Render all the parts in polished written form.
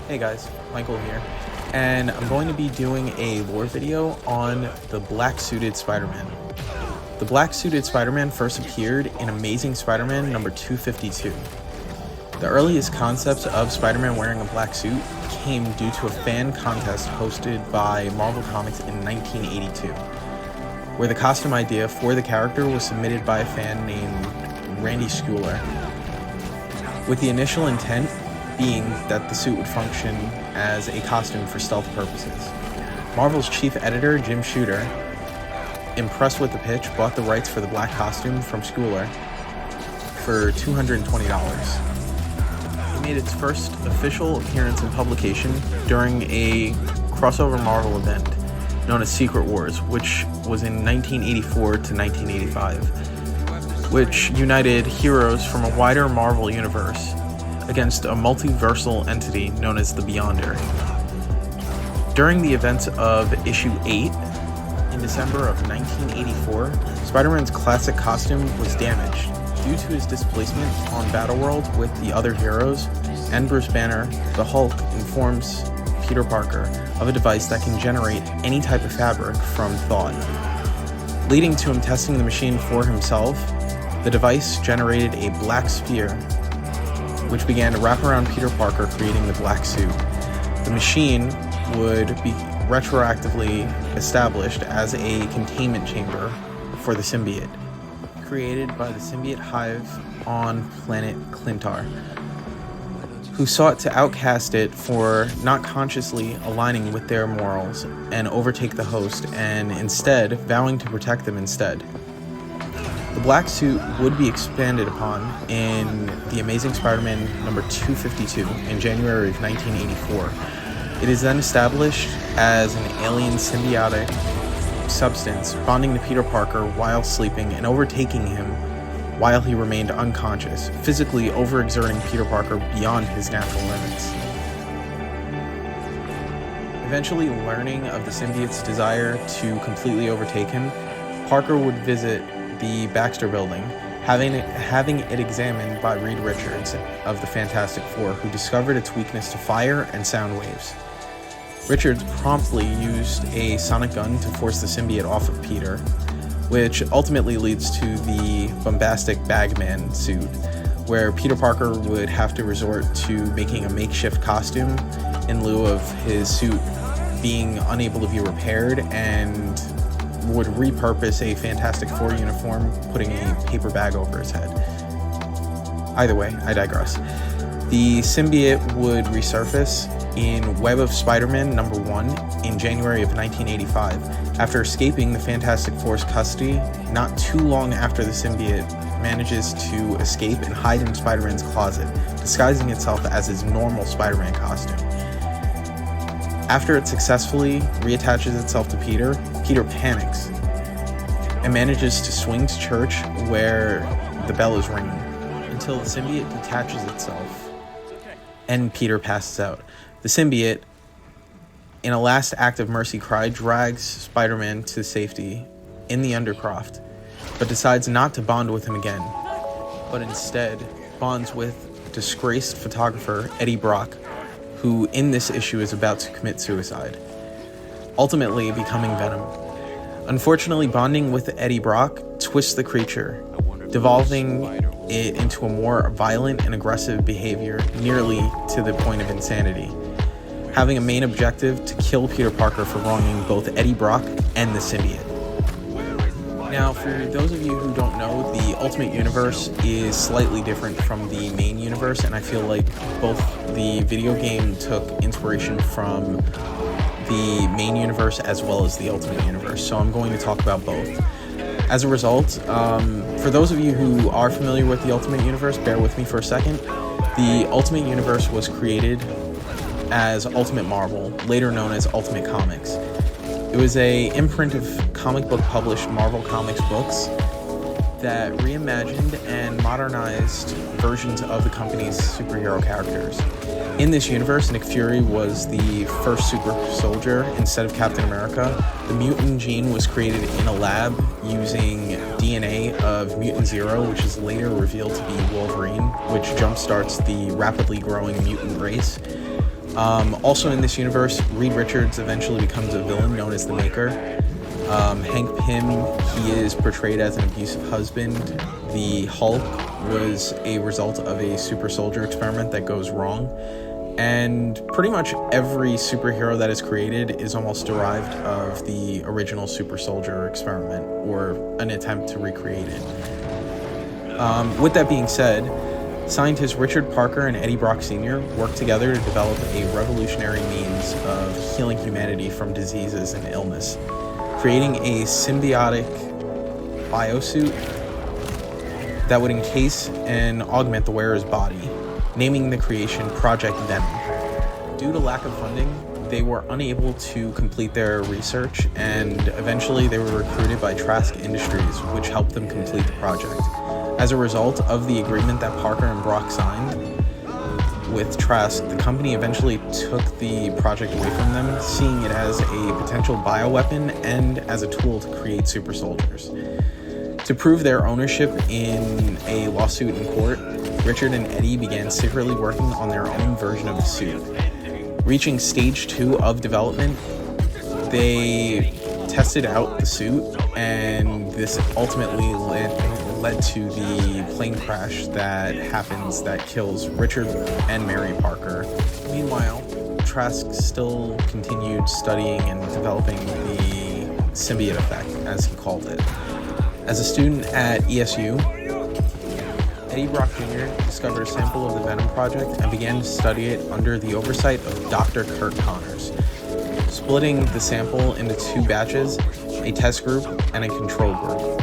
Hey guys, Michael here, and I'm going to be doing a lore video on the Black Suited Spider-Man. The Black Suited Spider-Man first appeared in Amazing Spider-Man number 252. The earliest concepts of Spider-Man wearing a black suit came due to a fan contest hosted by Marvel Comics in 1982, where the costume idea for the character was submitted by a fan named Randy Schooler, with the initial intent being that the suit would function as a costume for stealth purposes. Marvel's chief editor, Jim Shooter, impressed with the pitch, bought the rights for the black costume from Schooler for $220. It made its first official appearance in publication during a crossover Marvel event known as Secret Wars, which was in 1984 to 1985, which united heroes from a wider Marvel universe against a multiversal entity known as the Beyonder. During the events of issue 8, in December of 1984, Spider-Man's classic costume was damaged due to his displacement on Battleworld with the other heroes, and Bruce Banner, the Hulk, informs Peter Parker of a device that can generate any type of fabric from thought. Leading to him testing the machine for himself, the device generated a black sphere which began to wrap around Peter Parker, creating the black suit. The machine would be retroactively established as a containment chamber for the symbiote, created by the symbiote hive on planet Clintar, who sought to outcast it for not consciously aligning with their morals and overtake the host, and instead vowing to protect them instead. The black suit would be expanded upon in The Amazing Spider-Man number 252 in January of 1984. It is then established as an alien symbiotic substance bonding to Peter Parker while sleeping and overtaking him while he remained unconscious, physically overexerting Peter Parker beyond his natural limits. Eventually learning of the symbiote's desire to completely overtake him, Parker would visit the Baxter Building, having it examined by Reed Richards of the Fantastic Four, who discovered its weakness to fire and sound waves. Richards promptly used a sonic gun to force the symbiote off of Peter, which ultimately leads to the bombastic Bagman suit, where Peter Parker would have to resort to making a makeshift costume in lieu of his suit being unable to be repaired, and would repurpose a Fantastic Four uniform, putting a paper bag over his head. Either way, I digress. The symbiote would resurface in Web of Spider-Man number 1 in January of 1985, after escaping the Fantastic Four's custody. Not too long after, the symbiote manages to escape and hide in Spider-Man's closet, disguising itself as his normal Spider-Man costume. After it successfully reattaches itself to Peter, Peter panics and manages to swing to church where the bell is ringing until the symbiote detaches itself and Peter passes out. The symbiote, in a last act of mercy cry, drags Spider-Man to safety in the Undercroft, but decides not to bond with him again, but instead bonds with disgraced photographer Eddie Brock, who in this issue is about to commit suicide, ultimately becoming Venom. Unfortunately, bonding with Eddie Brock twists the creature, devolving it into a more violent and aggressive behavior, nearly to the point of insanity, having a main objective to kill Peter Parker for wronging both Eddie Brock and the symbiote. Now, for those of you who don't know, the Ultimate Universe is slightly different from the main universe, and I feel like both the video game took inspiration from the main universe as well as the Ultimate Universe, so I'm going to talk about both. As a result, for those of you who are familiar with the Ultimate Universe, bear with me for a second. The Ultimate Universe was created as Ultimate Marvel, later known as Ultimate Comics. It was an imprint of comic book published Marvel Comics books that reimagined and modernized versions of the company's superhero characters. In this universe, Nick Fury was the first super soldier instead of Captain America. The mutant gene was created in a lab using DNA of Mutant Zero, which is later revealed to be Wolverine, which jumpstarts the rapidly growing mutant race. Also in this universe, Reed Richards eventually becomes a villain known as the Maker. Hank Pym, he is portrayed as an abusive husband. The Hulk was a result of a super soldier experiment that goes wrong. And pretty much every superhero that is created is almost derived of the original super soldier experiment or an attempt to recreate it. With that being said, scientists Richard Parker and Eddie Brock Sr. worked together to develop a revolutionary means of healing humanity from diseases and illness, creating a symbiotic biosuit that would encase and augment the wearer's body, naming the creation Project Venom. Due to lack of funding, they were unable to complete their research, and eventually they were recruited by Trask Industries, which helped them complete the project. As a result of the agreement that Parker and Brock signed with Trask, the company eventually took the project away from them, seeing it as a potential bioweapon and as a tool to create super soldiers. To prove their ownership in a lawsuit in court, Richard and Eddie began secretly working on their own version of the suit. Reaching stage 2 of development, they tested out the suit, and this ultimately led to the plane crash that happens that kills Richard and Mary Parker. Meanwhile, Trask still continued studying and developing the symbiote effect, as he called it. As a student at ESU, Eddie Brock Jr. discovered a sample of the Venom Project and began to study it under the oversight of Dr. Kurt Connors, splitting the sample into 2 batches, a test group and a control group.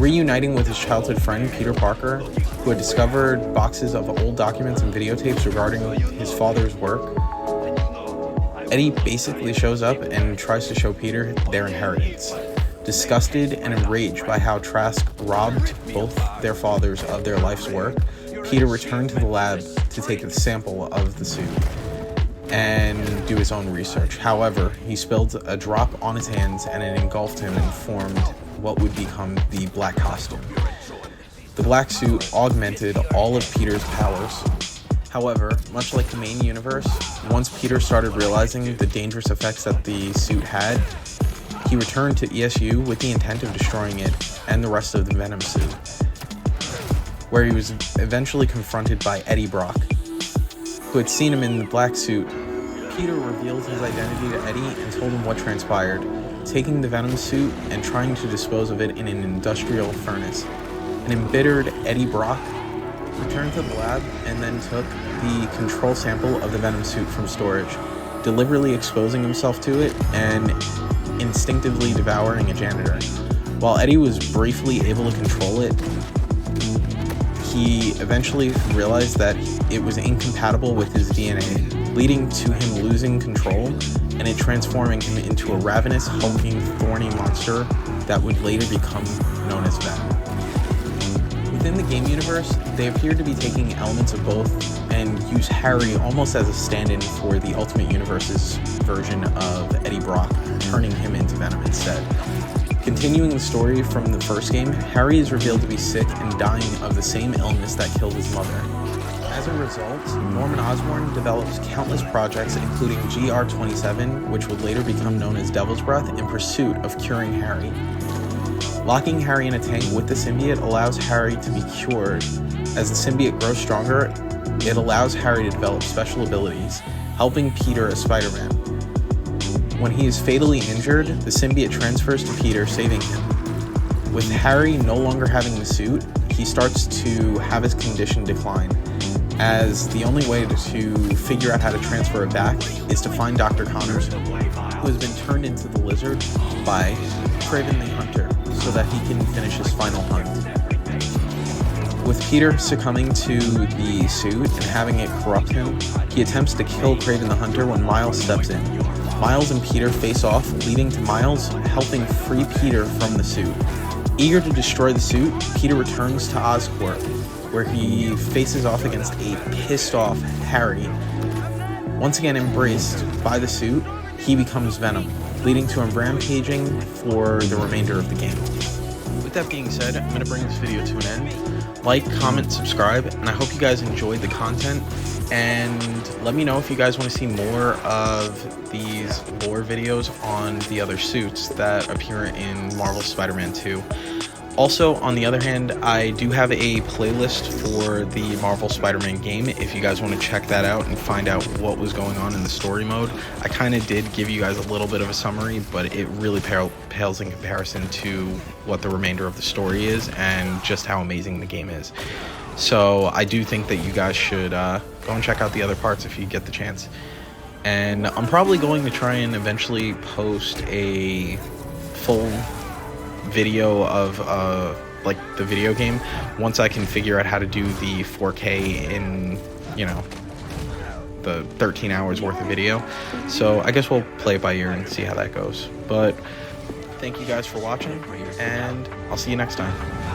Reuniting with his childhood friend Peter Parker, who had discovered boxes of old documents and videotapes regarding his father's work, Eddie basically shows up and tries to show Peter their inheritance. Disgusted and enraged by how Trask robbed both their fathers of their life's work, Peter returned to the lab to take a sample of the suit and do his own research. However, he spilled a drop on his hands and it engulfed him and formed what would become the black costume. The black suit augmented all of Peter's powers. However, much like the main universe, once Peter started realizing the dangerous effects that the suit had, he returned to ESU with the intent of destroying it and the rest of the Venom suit, where he was eventually confronted by Eddie Brock, who had seen him in the black suit. Peter revealed his identity to Eddie and told him what transpired, taking the Venom suit and trying to dispose of it in an industrial furnace. An embittered Eddie Brock returned to the lab and then took the control sample of the Venom suit from storage, deliberately exposing himself to it and instinctively devouring a janitor. While Eddie was briefly able to control it, he eventually realized that it was incompatible with his DNA, leading to him losing control and it transforming him into a ravenous, hulking, thorny monster that would later become known as Venom. Within the game universe, they appear to be taking elements of both and use Harry almost as a stand-in for the Ultimate Universe's version of Eddie Brock, turning him into Venom instead. Continuing the story from the first game, Harry is revealed to be sick and dying of the same illness that killed his mother. As a result, Norman Osborn develops countless projects, including GR27, which would later become known as Devil's Breath, in pursuit of curing Harry. Locking Harry in a tank with the symbiote allows Harry to be cured. As the symbiote grows stronger, it allows Harry to develop special abilities, helping Peter as Spider-Man. When he is fatally injured, the symbiote transfers to Peter, saving him. With Harry no longer having the suit, he starts to have his condition decline, as the only way to figure out how to transfer it back is to find Dr. Connors, who has been turned into the Lizard by Kraven the Hunter, so that he can finish his final hunt. With Peter succumbing to the suit and having it corrupt him, he attempts to kill Kraven the Hunter when Miles steps in. Miles and Peter face off, leading to Miles helping free Peter from the suit. Eager to destroy the suit, Peter returns to Oscorp, where he faces off against a pissed-off Harry. Once again embraced by the suit, he becomes Venom, leading to him rampaging for the remainder of the game. With that being said, I'm going to bring this video to an end. like, comment, subscribe, and I hope you guys enjoyed the content. And let me know if you guys want to see more of these lore videos on the other suits that appear in Marvel Spider-Man 2. Also, on the other hand, I do have a playlist for the Marvel Spider-Man game if you guys want to check that out and find out what was going on in the story mode. I kind of did give you guys a little bit of a summary, but it really pales in comparison to what the remainder of the story is and just how amazing the game is. So I do think that you guys should go and check out the other parts if you get the chance. And I'm probably going to try and eventually post a full video of like the video game once I can figure out how to do the 4K in, you know, the 13 hours worth of video. So I guess we'll play it by ear and see how that goes. But thank you guys for watching, and I'll see you next time.